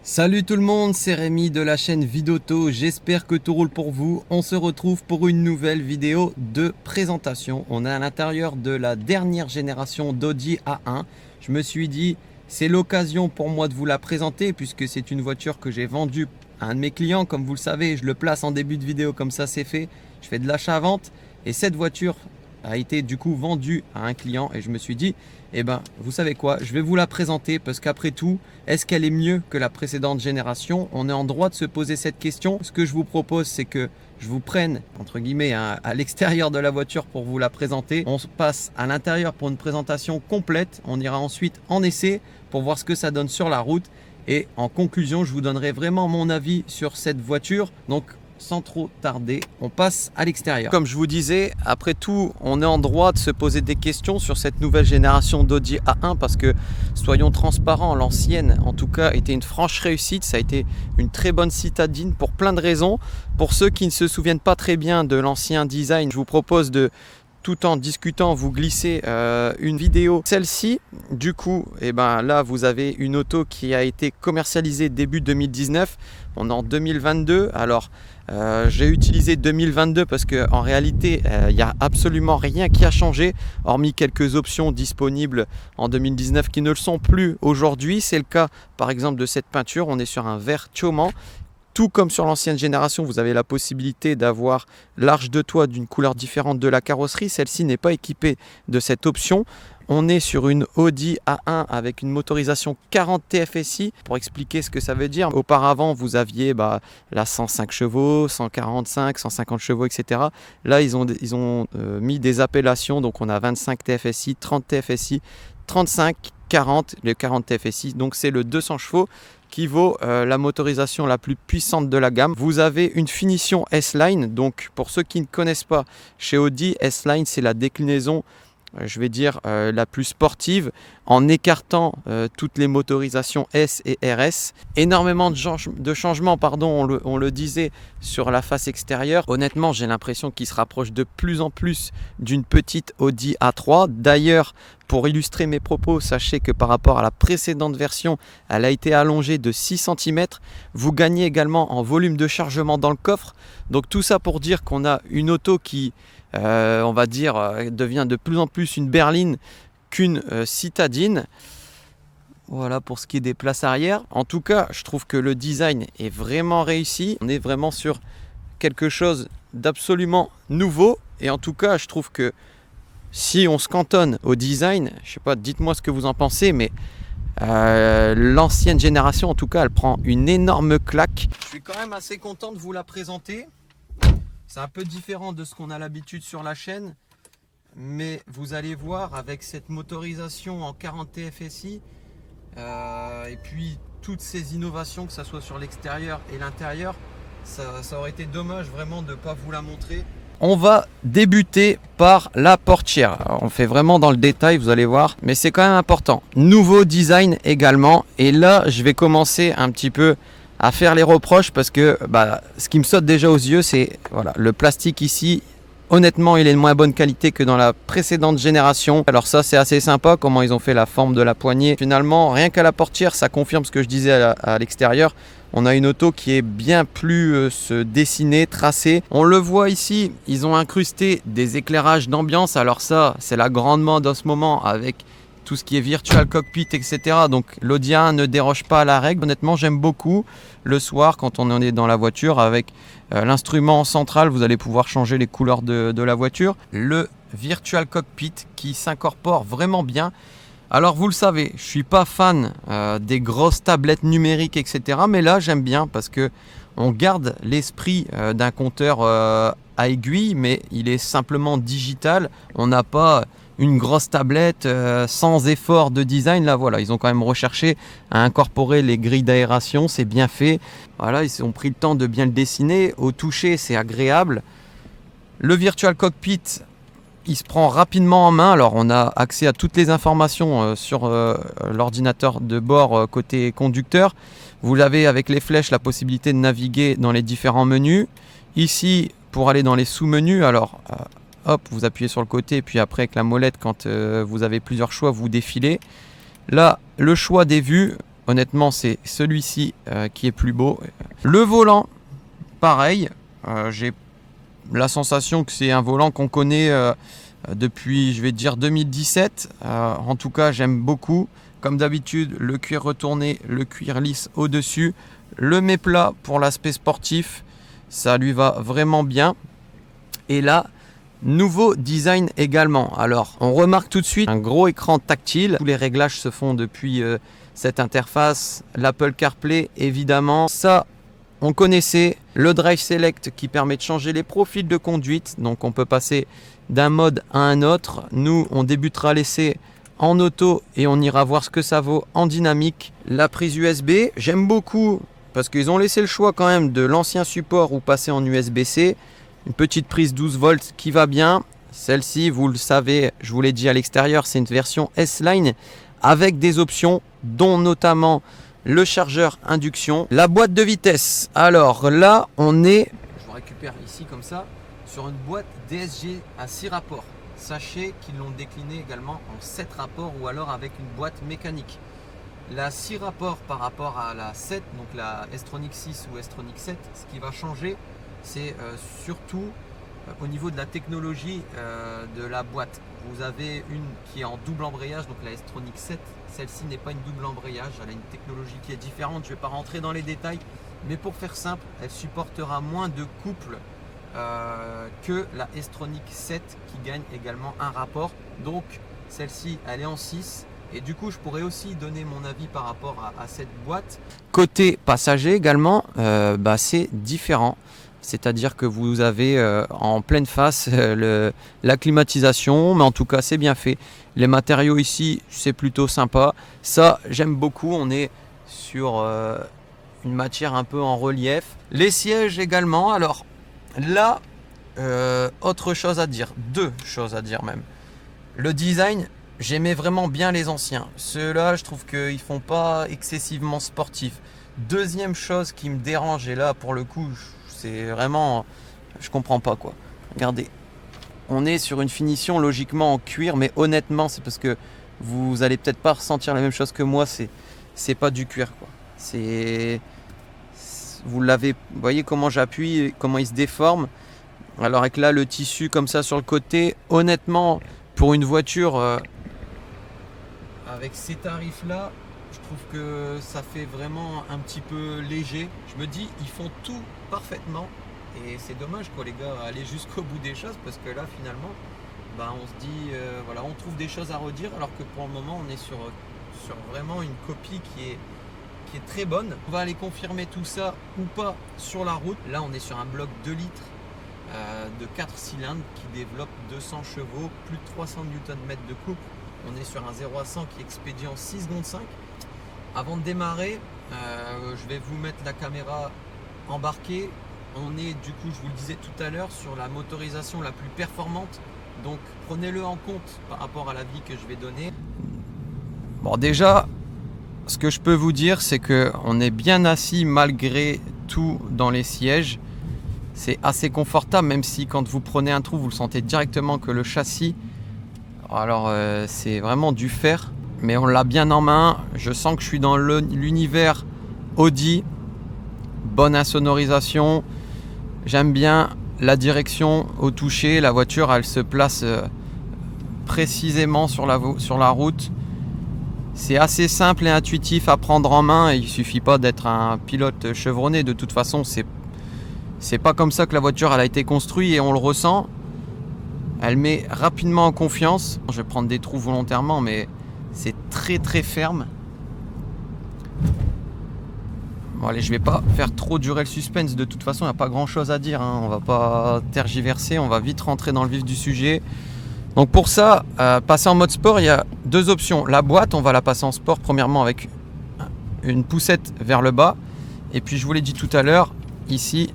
Salut tout le monde, c'est Rémi de la chaîne Vidoto, j'espère que tout roule pour vous. On se retrouve pour une nouvelle vidéo de présentation. On est à l'intérieur de la dernière génération d'Audi A1. Je me suis dit, c'est l'occasion pour moi de vous la présenter puisque c'est une voiture que j'ai vendue à un de mes clients. Comme vous le savez, je le place en début de vidéo, comme ça c'est fait. Je fais de l'achat-vente et cette voiture a été du coup vendue à un client et je me suis dit, eh ben, vous savez quoi, je vais vous la présenter parce qu'après tout, est-ce qu'elle est mieux que la précédente génération? On est en droit de se poser cette question. Ce que je vous propose, c'est que je vous prenne, entre guillemets, à l'extérieur de la voiture pour vous la présenter. On se passe à l'intérieur pour une présentation complète. On ira ensuite en essai pour voir ce que ça donne sur la route. Et en conclusion, je vous donnerai vraiment mon avis sur cette voiture. Donc, sans trop tarder, on passe à l'extérieur. Comme je vous disais, après tout, on est en droit de se poser des questions sur cette nouvelle génération d'Audi A1 parce que, soyons transparents, l'ancienne, en tout cas, était une franche réussite. Ça a été une très bonne citadine pour plein de raisons. Pour ceux qui ne se souviennent pas très bien de l'ancien design, je vous propose de, tout en discutant, vous glisser une vidéo. Celle-ci, du coup, et ben là, vous avez une auto qui a été commercialisée début 2019. On est en 2022. Alors, j'ai utilisé 2022 parce qu'en réalité, il n'y a absolument rien qui a changé, hormis quelques options disponibles en 2019 qui ne le sont plus aujourd'hui. C'est le cas, par exemple, de cette peinture. On est sur un vert Tioman. Tout comme sur l'ancienne génération, vous avez la possibilité d'avoir l'arche de toit d'une couleur différente de la carrosserie. Celle-ci n'est pas équipée de cette option. On est sur une Audi A1 avec une motorisation 40 TFSI. Pour expliquer ce que ça veut dire, auparavant vous aviez la 105 chevaux, 145, 150 chevaux, etc. Là ils ont mis des appellations, donc on a 25 TFSI, 30 TFSI, 35, 40, le 40 TFSI, donc c'est le 200 chevaux qui vaut la motorisation la plus puissante de la gamme. Vous avez une finition S-Line, donc pour ceux qui ne connaissent pas, chez Audi, S-Line c'est la déclinaison, je vais dire, la plus sportive, en écartant toutes les motorisations S et RS. Énormément de changements, on le disait, sur la face extérieure. Honnêtement, j'ai l'impression qu'il se rapproche de plus en plus d'une petite Audi A3. D'ailleurs, pour illustrer mes propos, sachez que par rapport à la précédente version, elle a été allongée de 6 cm. Vous gagnez également en volume de chargement dans le coffre. Donc tout ça pour dire qu'on a une auto qui, on va dire, devient de plus en plus une berline qu'une citadine. Voilà pour ce qui est des places arrière. En tout cas, je trouve que le design est vraiment réussi. On est vraiment sur quelque chose d'absolument nouveau. Et en tout cas, je trouve que si on se cantonne au design, je sais pas, dites-moi ce que vous en pensez, mais l'ancienne génération, en tout cas, elle prend une énorme claque. Je suis quand même assez content de vous la présenter. C'est un peu différent de ce qu'on a l'habitude sur la chaîne, mais vous allez voir avec cette motorisation en 40 TFSI et puis toutes ces innovations, que ce soit sur l'extérieur et l'intérieur, ça aurait été dommage vraiment de ne pas vous la montrer. On va débuter par la portière. Alors, on fait vraiment dans le détail, vous allez voir, mais c'est quand même important. Nouveau design également, et là je vais commencer un petit peu à faire les reproches parce que ce qui me saute déjà aux yeux, c'est voilà, le plastique ici. Honnêtement, il est de moins bonne qualité que dans la précédente génération. Alors ça, c'est assez sympa, comment ils ont fait la forme de la poignée. Finalement, rien qu'à la portière, ça confirme ce que je disais à l'extérieur. On a une auto qui est bien plus dessinée, tracée. On le voit ici, ils ont incrusté des éclairages d'ambiance. Alors ça, c'est la grande mode en ce moment avec tout ce qui est virtual cockpit, etc. Donc l'Audi A1 ne déroge pas à la règle. Honnêtement, j'aime beaucoup le soir quand on est dans la voiture avec l'instrument central, vous allez pouvoir changer les couleurs de la voiture. Le virtual cockpit qui s'incorpore vraiment bien. Alors vous le savez, je ne suis pas fan des grosses tablettes numériques, etc. Mais là, j'aime bien parce que on garde l'esprit d'un compteur à aiguille, mais il est simplement digital. On n'a pas une grosse tablette sans effort de design. Là voilà, ils ont quand même recherché à incorporer les grilles d'aération, c'est bien fait. Voilà, ils ont pris le temps de bien le dessiner. Au toucher, c'est agréable. Le virtual cockpit, il se prend rapidement en main. Alors on a accès à toutes les informations sur l'ordinateur de bord côté conducteur. Vous avez avec les flèches la possibilité de naviguer dans les différents menus. Ici, pour aller dans les sous-menus, alors hop, vous appuyez sur le côté, puis après avec la molette, quand vous avez plusieurs choix, vous défilez. Là, le choix des vues, honnêtement, c'est celui-ci qui est plus beau. Le volant, pareil, j'ai la sensation que c'est un volant qu'on connaît depuis, je vais dire, 2017. En tout cas, j'aime beaucoup. Comme d'habitude, le cuir retourné, le cuir lisse au-dessus, le méplat pour l'aspect sportif, ça lui va vraiment bien. Et là, nouveau design également. Alors, on remarque tout de suite un gros écran tactile. Tous les réglages se font depuis cette interface. L'Apple CarPlay, évidemment. Ça, on connaissait. Le Drive Select qui permet de changer les profils de conduite. Donc, on peut passer d'un mode à un autre. Nous, on débutera l'essai en auto et on ira voir ce que ça vaut en dynamique. La prise USB, j'aime beaucoup parce qu'ils ont laissé le choix quand même de l'ancien support ou passer en USB-C. Une petite prise 12 volts qui va bien. Celle-ci, vous le savez, je vous l'ai dit à l'extérieur, c'est une version S-Line avec des options, dont notamment le chargeur induction. La boîte de vitesse. Alors là, on est, je vous récupère ici comme ça, sur une boîte DSG à 6 rapports. Sachez qu'ils l'ont décliné également en 7 rapports ou alors avec une boîte mécanique. La 6 rapports par rapport à la 7, donc la S-Tronic 6 ou S-Tronic 7, ce qui va changer, c'est surtout au niveau de la technologie de la boîte. Vous avez une qui est en double embrayage, donc la S-Tronic 7. Celle-ci n'est pas une double embrayage, elle a une technologie qui est différente. Je ne vais pas rentrer dans les détails, mais pour faire simple, elle supportera moins de couples que la S-Tronic 7 qui gagne également un rapport. Donc celle-ci, elle est en 6. Et du coup, je pourrais aussi donner mon avis par rapport à cette boîte. Côté passager également, c'est différent. C'est-à-dire que vous avez en pleine face la climatisation, mais en tout cas, c'est bien fait. Les matériaux ici, c'est plutôt sympa. Ça, j'aime beaucoup. On est sur une matière un peu en relief. Les sièges également. Alors là, autre chose à dire. 2 choses à dire même. Le design, j'aimais vraiment bien les anciens. Ceux-là, je trouve qu'ils font pas excessivement sportifs. Deuxième chose qui me dérange, et là, pour le coup, c'est vraiment, je comprends pas quoi. Regardez, on est sur une finition logiquement en cuir, mais honnêtement, c'est parce que vous allez peut-être pas ressentir la même chose que moi. C'est pas du cuir quoi. Vous l'avez, vous voyez comment j'appuie, comment il se déforme. Alors avec là le tissu comme ça sur le côté, honnêtement, pour une voiture avec ces tarifs là, je trouve que ça fait vraiment un petit peu léger. Je me dis, ils font tout parfaitement et c'est dommage quoi les gars, aller jusqu'au bout des choses parce que là finalement, on se dit, voilà, on trouve des choses à redire alors que pour le moment on est sur vraiment une copie qui est très bonne. On va aller confirmer tout ça ou pas sur la route. Là on est sur un bloc 2 litres de 4 cylindres qui développe 200 chevaux, plus de 300 Nm de couple. On est sur un 0 à 100 qui expédie en 6 secondes 5. Avant de démarrer, je vais vous mettre la caméra embarquée. On est du coup, je vous le disais tout à l'heure, sur la motorisation la plus performante. Donc prenez-le en compte par rapport à l'avis que je vais donner. Bon, déjà, ce que je peux vous dire, c'est qu'on est bien assis malgré tout dans les sièges. C'est assez confortable, même si quand vous prenez un trou, vous le sentez directement que le châssis, alors c'est vraiment du fer. Mais on l'a bien en main. Je sens que je suis dans l'univers Audi. Bonne insonorisation. J'aime bien la direction au toucher. La voiture, elle se place précisément sur la route. C'est assez simple et intuitif à prendre en main. Il suffit pas d'être un pilote chevronné. De toute façon, c'est pas comme ça que la voiture elle a été construite et on le ressent. Elle met rapidement en confiance. Je vais prendre des trous volontairement, mais c'est très très ferme. Bon allez, je vais pas faire trop durer le suspense. De toute façon, il n'y a pas grand chose à dire. On va pas tergiverser. On va vite rentrer dans le vif du sujet. Donc pour ça, passer en mode sport, il y a 2 options. La boîte, on va la passer en sport. Premièrement avec une poussette vers le bas. Et puis je vous l'ai dit tout à l'heure, ici,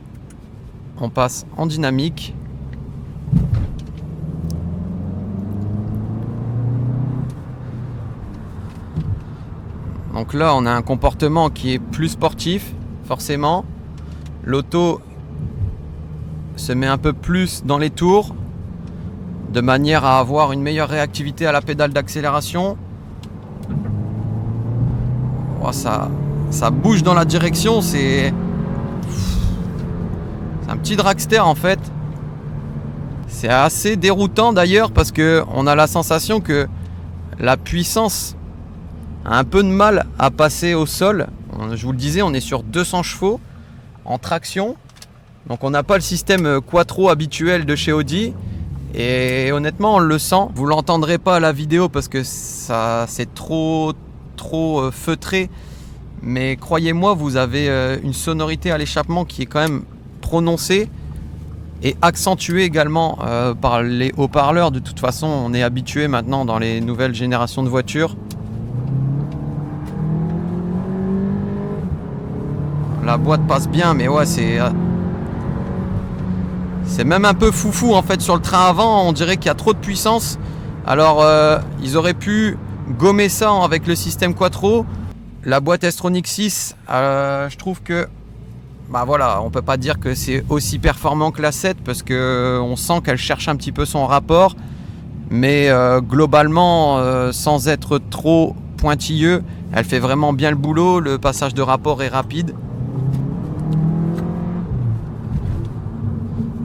on passe en dynamique. Donc là, on a un comportement qui est plus sportif, forcément. L'auto se met un peu plus dans les tours, de manière à avoir une meilleure réactivité à la pédale d'accélération. Oh, ça bouge dans la direction, c'est un petit dragster en fait. C'est assez déroutant d'ailleurs parce que on a la sensation que la puissance a un peu de mal à passer au sol. Je vous le disais, on est sur 200 chevaux en traction. Donc on n'a pas le système quattro habituel de chez Audi. Et honnêtement, on le sent. Vous l'entendrez pas à la vidéo parce que ça c'est trop feutré. Mais croyez-moi, vous avez une sonorité à l'échappement qui est quand même prononcée et accentuée également par les haut-parleurs. De toute façon, on est habitué maintenant dans les nouvelles générations de voitures. La boîte passe bien, mais ouais, c'est même un peu foufou en fait sur le train avant. On dirait qu'il y a trop de puissance. Alors, ils auraient pu gommer ça avec le système quattro. La boîte S-Tronic 6, je trouve que bah voilà, on peut pas dire que c'est aussi performant que la 7 parce que on sent qu'elle cherche un petit peu son rapport, mais globalement, sans être trop pointilleux, elle fait vraiment bien le boulot. Le passage de rapport est rapide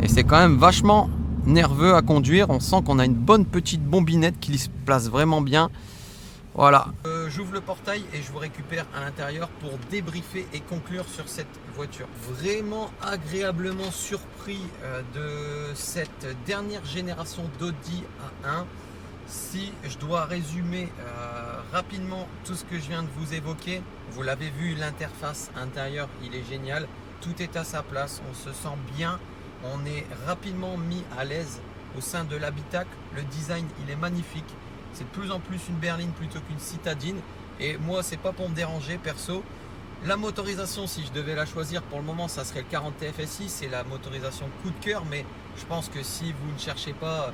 et c'est quand même vachement nerveux à conduire. On sent qu'on a une bonne petite bombinette qui se place vraiment bien. Voilà, j'ouvre le portail et je vous récupère à l'intérieur pour débriefer et conclure sur cette voiture. Vraiment agréablement surpris de cette dernière génération d'Audi A1. Si je dois résumer rapidement tout ce que je viens de vous évoquer, vous l'avez vu, l'interface intérieure, il est génial. Tout est à sa place, on se sent bien, on est rapidement mis à l'aise au sein de l'habitacle. Le design, il est magnifique. C'est de plus en plus une berline plutôt qu'une citadine. Et moi, c'est pas pour me déranger perso. La motorisation, si je devais la choisir pour le moment, ça serait le 40 TFSI. C'est la motorisation coup de cœur. Mais je pense que si vous ne cherchez pas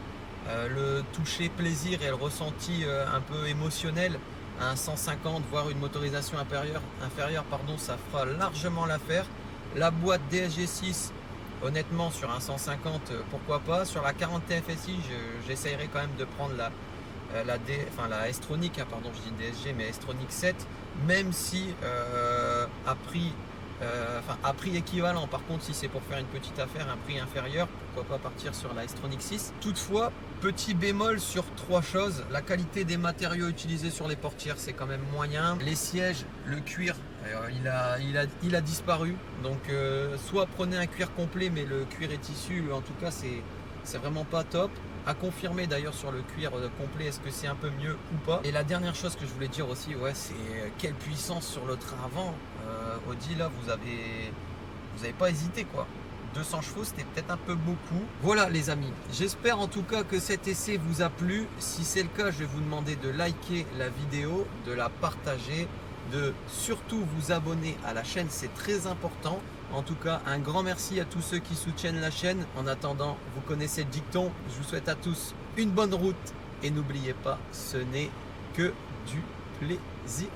le toucher plaisir et le ressenti un peu émotionnel, un 150, voire une motorisation inférieure, ça fera largement l'affaire. La boîte DSG6, honnêtement, sur un 150, pourquoi pas. Sur la 40 TFSI, j'essayerai quand même de prendre la S-Tronic, pardon, je dis DSG, mais S-Tronic 7, même si à prix équivalent. Par contre, si c'est pour faire une petite affaire, un prix inférieur, pourquoi pas partir sur la S-Tronic 6. Toutefois, petit bémol sur trois choses. La qualité des matériaux utilisés sur les portières, c'est quand même moyen. Les sièges, le cuir, il a disparu. Donc soit prenez un cuir complet, mais le cuir est tissu, en tout cas c'est vraiment pas top. À confirmer d'ailleurs sur le cuir complet, est-ce que c'est un peu mieux ou pas. Et la dernière chose que je voulais dire aussi, ouais, c'est quelle puissance sur le train avant. Audi, là, vous avez pas hésité quoi. 200 chevaux, c'était peut-être un peu beaucoup. Voilà les amis, j'espère en tout cas que cet essai vous a plu. Si c'est le cas, je vais vous demander de liker la vidéo, de la partager, de surtout vous abonner à la chaîne, c'est très important. En tout cas, un grand merci à tous ceux qui soutiennent la chaîne. En attendant, vous connaissez le dicton. Je vous souhaite à tous une bonne route. Et n'oubliez pas, ce n'est que du plaisir.